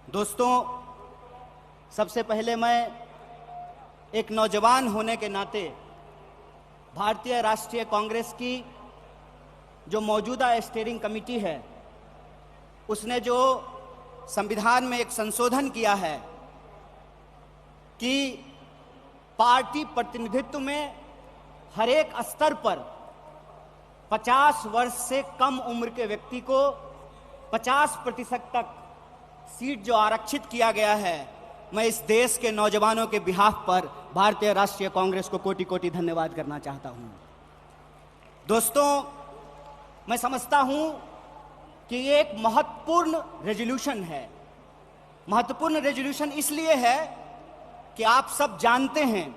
दोस्तों, सबसे पहले मैं एक नौजवान होने के नाते भारतीय राष्ट्रीय कांग्रेस की जो मौजूदा स्टीयरिंग कमेटी है उसने जो संविधान में एक संशोधन किया है कि पार्टी प्रतिनिधित्व में हर एक स्तर पर 50 वर्ष से कम उम्र के व्यक्ति को 50% तक सीट जो आरक्षित किया गया है, मैं इस देश के नौजवानों के बिहाफ पर भारतीय राष्ट्रीय कांग्रेस को कोटि कोटि धन्यवाद करना चाहता हूं। दोस्तों, मैं समझता हूं कि ये एक महत्वपूर्ण रेजोल्यूशन है। महत्वपूर्ण रेजोल्यूशन इसलिए है कि आप सब जानते हैं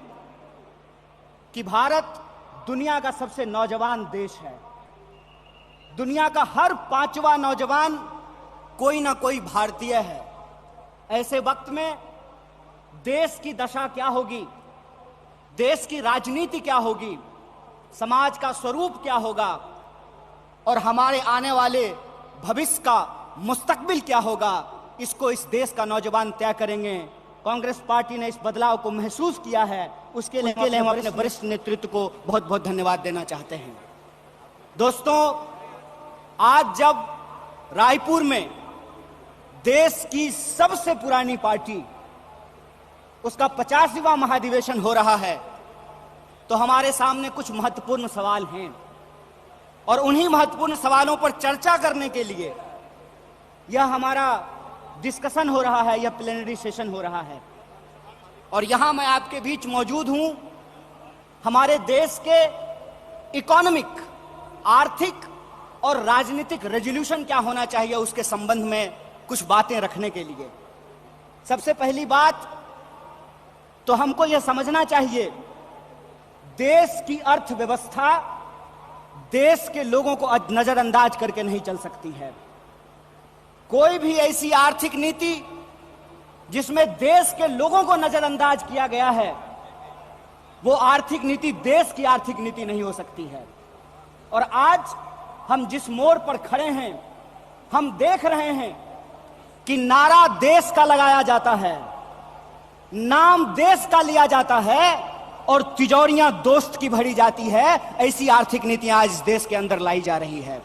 कि भारत दुनिया का सबसे नौजवान देश है। दुनिया का हर 5वां नौजवान कोई ना कोई भारतीय है। ऐसे वक्त में देश की दशा क्या होगी, देश की राजनीति क्या होगी, समाज का स्वरूप क्या होगा और हमारे आने वाले भविष्य का मुस्तकबिल क्या होगा, इसको इस देश का नौजवान तय करेंगे। कांग्रेस पार्टी ने इस बदलाव को महसूस किया है, उसके लिए हम अपने वरिष्ठ नेतृत्व को बहुत बहुत धन्यवाद देना चाहते हैं। दोस्तों, आज जब रायपुर में देश की सबसे पुरानी पार्टी उसका 50वां महाधिवेशन हो रहा है, तो हमारे सामने कुछ महत्वपूर्ण सवाल हैं और उन्हीं महत्वपूर्ण सवालों पर चर्चा करने के लिए यह हमारा डिस्कशन हो रहा है, यह प्लेनरी सेशन हो रहा है। और यहां मैं आपके बीच मौजूद हूं हमारे देश के इकोनॉमिक, आर्थिक और राजनीतिक रेजोल्यूशन क्या होना चाहिए उसके संबंध में कुछ बातें रखने के लिए। सबसे पहली बात तो हमको यह समझना चाहिए, देश की अर्थव्यवस्था देश के लोगों को नजरअंदाज करके नहीं चल सकती है। कोई भी ऐसी आर्थिक नीति जिसमें देश के लोगों को नजरअंदाज किया गया है, वो आर्थिक नीति देश की आर्थिक नीति नहीं हो सकती है। और आज हम जिस मोड़ पर खड़े हैं, हम देख रहे हैं कि नारा देश का लगाया जाता है, नाम देश का लिया जाता है और तिजोरियां दोस्त की भरी जाती है। ऐसी आर्थिक नीतियां आज इस देश के अंदर लाई जा रही है।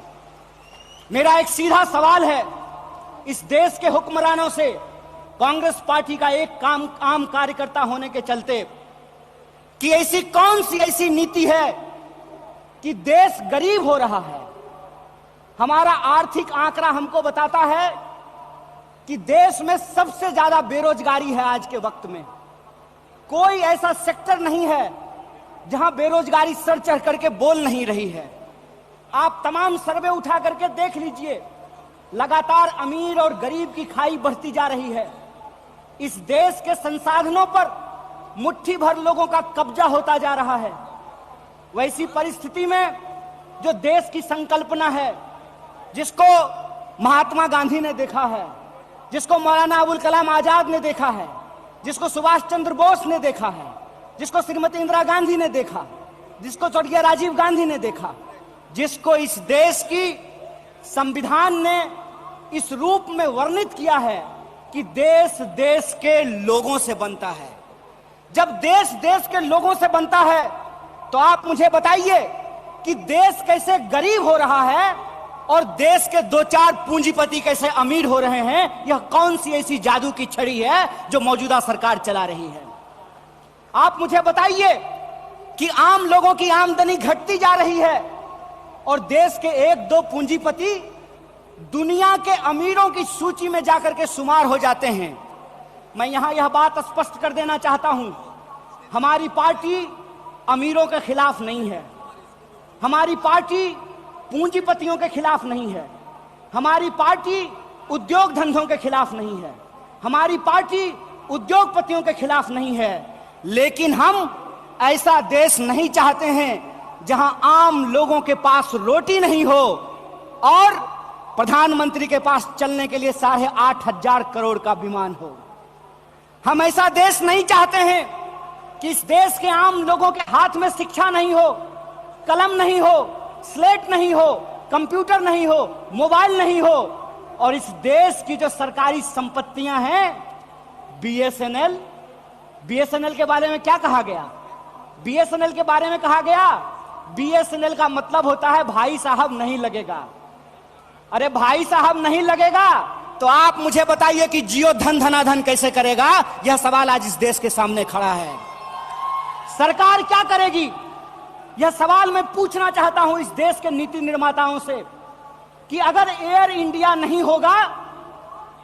मेरा एक सीधा सवाल है इस देश के हुक्मरानों से, कांग्रेस पार्टी का एक आम कार्यकर्ता होने के चलते, कि ऐसी कौन सी ऐसी नीति है कि देश गरीब हो रहा है। हमारा आर्थिक आंकड़ा हमको बताता है कि देश में सबसे ज्यादा बेरोजगारी है आज के वक्त में। कोई ऐसा सेक्टर नहीं है जहां बेरोजगारी सर चढ़ करके बोल नहीं रही है। आप तमाम सर्वे उठा करके देख लीजिए, लगातार अमीर और गरीब की खाई बढ़ती जा रही है। इस देश के संसाधनों पर मुट्ठी भर लोगों का कब्जा होता जा रहा है। वैसी परिस्थिति में जो देश की संकल्पना है, जिसको महात्मा गांधी ने देखा है, जिसको मौलाना अबुल कलाम आजाद ने देखा है, जिसको सुभाष चंद्र बोस ने देखा है, जिसको श्रीमती इंदिरा गांधी ने देखा, जिसको स्वर्गीय राजीव गांधी ने देखा, जिसको इस देश की संविधान ने इस रूप में वर्णित किया है कि देश देश के लोगों से बनता है। जब देश देश के लोगों से बनता है तो आप मुझे बताइए कि देश कैसे गरीब हो रहा है और देश के 2-4 पूंजीपति कैसे अमीर हो रहे हैं। यह कौन सी ऐसी जादू की छड़ी है जो मौजूदा सरकार चला रही है। आप मुझे बताइए कि आम लोगों की आमदनी घटती जा रही है और देश के 1-2 पूंजीपति दुनिया के अमीरों की सूची में जाकर के शुमार हो जाते हैं। मैं यहां यह बात स्पष्ट कर देना चाहता हूं, हमारी पार्टी अमीरों के खिलाफ नहीं है, हमारी पार्टी पूंजीपतियों के खिलाफ नहीं है, हमारी पार्टी उद्योग धंधों के खिलाफ नहीं है, हमारी पार्टी उद्योगपतियों के खिलाफ नहीं है। लेकिन हम ऐसा देश नहीं चाहते हैं जहां आम लोगों के पास रोटी नहीं हो और प्रधानमंत्री के पास चलने के लिए 8,500 करोड़ का विमान हो। हम ऐसा देश नहीं चाहते हैं कि इस देश के आम लोगों के हाथ में शिक्षा नहीं हो, कलम नहीं हो, स्लेट नहीं हो, कंप्यूटर नहीं हो, मोबाइल नहीं हो और इस देश की जो सरकारी संपत्तियां हैं, बीएसएनएल के बारे में क्या कहा गया? बीएसएनएल के बारे में कहा गया, बीएसएनएल का मतलब होता है भाई साहब नहीं लगेगा। अरे भाई साहब नहीं लगेगा तो आप मुझे बताइए कि जियो धन धनाधन कैसे करेगा? यह सवाल आज इस देश के सामने खड़ा है। सरकार क्या करेगी? यह सवाल मैं पूछना चाहता हूं इस देश के नीति निर्माताओं से कि अगर एयर इंडिया नहीं होगा,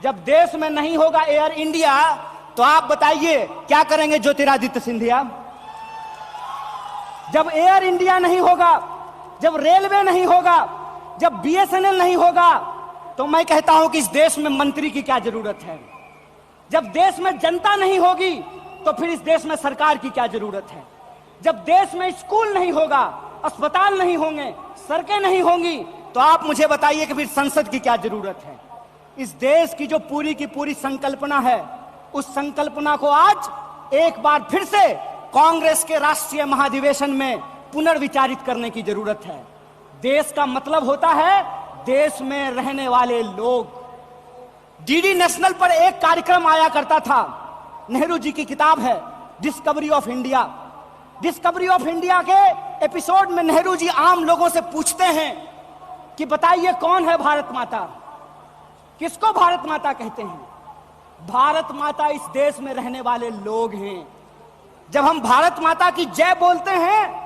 जब देश में नहीं होगा एयर इंडिया, तो आप बताइए क्या करेंगे ज्योतिरादित्य सिंधिया? जब एयर इंडिया नहीं होगा, जब रेलवे नहीं होगा, जब बीएसएनएल नहीं होगा, तो मैं कहता हूं कि इस देश में मंत्री की क्या जरूरत है? जब देश में जनता नहीं होगी तो फिर इस देश में सरकार की क्या जरूरत है? जब देश में स्कूल नहीं होगा, अस्पताल नहीं होंगे, सड़कें नहीं होंगी, तो आप मुझे बताइए कि फिर संसद की क्या जरूरत है? इस देश की जो पूरी की पूरी संकल्पना है, उस संकल्पना को आज एक बार फिर से कांग्रेस के राष्ट्रीय महाधिवेशन में पुनर्विचारित करने की जरूरत है। देश का मतलब होता है देश में रहने वाले लोग। डीडी नेशनल पर एक कार्यक्रम आया करता था, नेहरू जी की किताब है discovery of India. Discovery of India के एपिसोड में नेहरू जी आम लोगों से पूछते हैं कि बताइए कौन है भारत माता? किसको भारत माता कहते हैं? भारत माता इस देश में रहने वाले लोग हैं। जब हम भारत माता की जय बोलते हैं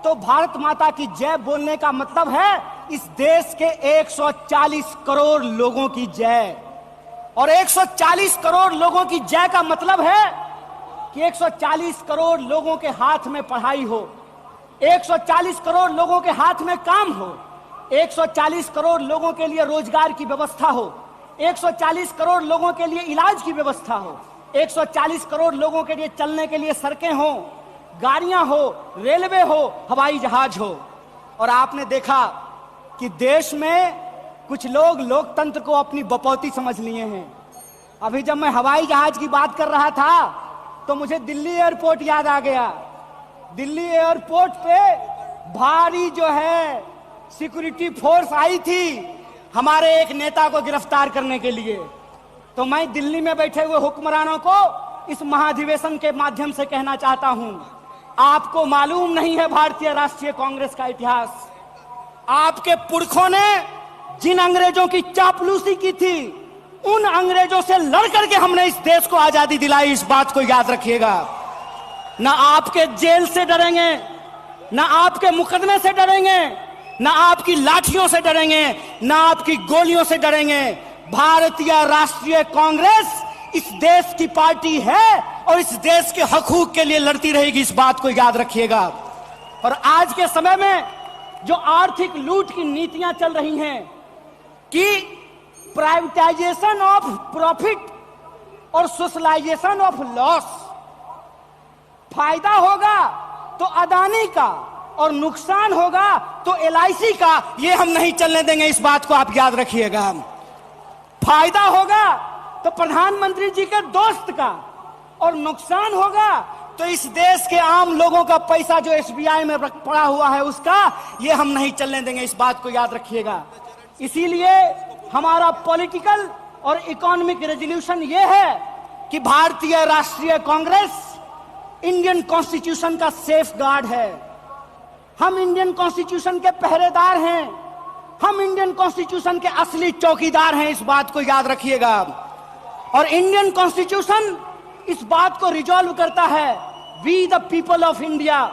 तो भारत माता की जय बोलने का मतलब है इस देश के 140 करोड़ लोगों की जय। और 140 करोड़ लोगों की जय का मतलब है कि 140 करोड़ लोगों के हाथ में पढ़ाई हो, 140 करोड़ लोगों के हाथ में काम हो, 140 करोड़ लोगों के लिए रोजगार की व्यवस्था हो, 140 करोड़ लोगों के लिए इलाज की व्यवस्था हो, 140 करोड़ लोगों के लिए चलने के लिए सड़कें हो, गाड़ियां हो, रेलवे हो, हवाई जहाज हो। और आपने देखा कि देश में कुछ लोग लोकतंत्र को अपनी बपौती समझ लिए हैं। अभी जब मैं हवाई जहाज की बात कर रहा था तो मुझे दिल्ली एयरपोर्ट याद आ गया। दिल्ली एयरपोर्ट पे भारी जो है सिक्योरिटी फोर्स आई थी हमारे एक नेता को गिरफ्तार करने के लिए। तो मैं दिल्ली में बैठे हुए हुक्मरानों को इस महाधिवेशन के माध्यम से कहना चाहता हूं, आपको मालूम नहीं है भारतीय राष्ट्रीय कांग्रेस का इतिहास। आपके पुरखों ने जिन अंग्रेजों की चापलूसी की थी, उन अंग्रेजों से लड़ करके हमने इस देश को आजादी दिलाई। इस बात को याद रखिएगा। ना आपके जेल से डरेंगे, ना आपके मुकदमे से डरेंगे, ना आपकी लाठियों से डरेंगे, ना आपकी गोलियों से डरेंगे। भारतीय राष्ट्रीय कांग्रेस इस देश की पार्टी है और इस देश के हकूक के लिए लड़ती रहेगी। इस बात को याद रखिएगा। और आज के समय में जो आर्थिक लूट की नीतियां चल रही हैं कि प्राइवेटाइजेशन ऑफ प्रॉफिट और सोशलाइजेशन ऑफ लॉस, फायदा होगा तो अदानी का और नुकसान होगा तो एलआईसी का, ये हम नहीं चलने देंगे। इस बात को आप याद रखिएगा। फायदा होगा तो प्रधानमंत्री जी के दोस्त का और नुकसान होगा तो इस देश के आम लोगों का पैसा जो एसबीआई में पड़ा हुआ है उसका, ये हम नहीं चलने देंगे। इस बात को याद रखिएगा। इसीलिए हमारा पॉलिटिकल और इकोनॉमिक रेजोल्यूशन ये है कि भारतीय राष्ट्रीय कांग्रेस इंडियन कॉन्स्टिट्यूशन का सेफ गार्ड है। हम इंडियन कॉन्स्टिट्यूशन के पहरेदार हैं। हम इंडियन कॉन्स्टिट्यूशन के असली चौकीदार हैं। इस बात को याद रखिएगा। और इंडियन कॉन्स्टिट्यूशन इस बात को रिजॉल्व करता है, we the people of India.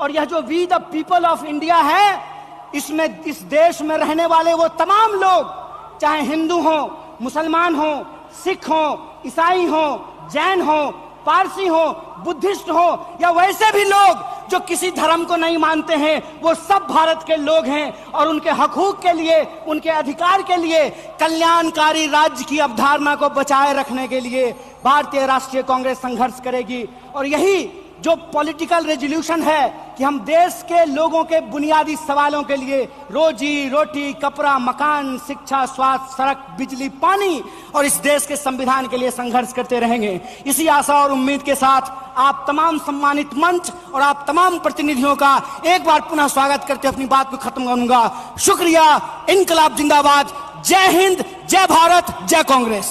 और यह जो we the people of India है, इसमें इस देश में रहने वाले वो तमाम लोग, चाहे हिंदू हो, मुसलमान हो, सिख हो, ईसाई हो, जैन हो, पारसी हो, बुद्धिस्ट हो या वैसे भी लोग जो किसी धर्म को नहीं मानते हैं, वो सब भारत के लोग हैं। और उनके हकूक के लिए, उनके अधिकार के लिए, कल्याणकारी राज्य की अवधारणा को बचाए रखने के लिए भारतीय राष्ट्रीय कांग्रेस संघर्ष करेगी। और यही जो पॉलिटिकल रेजोल्यूशन है कि हम देश के लोगों के बुनियादी सवालों के लिए रोजी रोटी, कपड़ा, मकान, शिक्षा, स्वास्थ्य, सड़क, बिजली, पानी और इस देश के संविधान के लिए संघर्ष करते रहेंगे। इसी आशा और उम्मीद के साथ आप तमाम सम्मानित मंच और आप तमाम प्रतिनिधियों का एक बार पुनः स्वागत करते अपनी बात को खत्म करूंगा। शुक्रिया। इनकलाब जिंदाबाद। जय हिंद, जय भारत, जय कांग्रेस।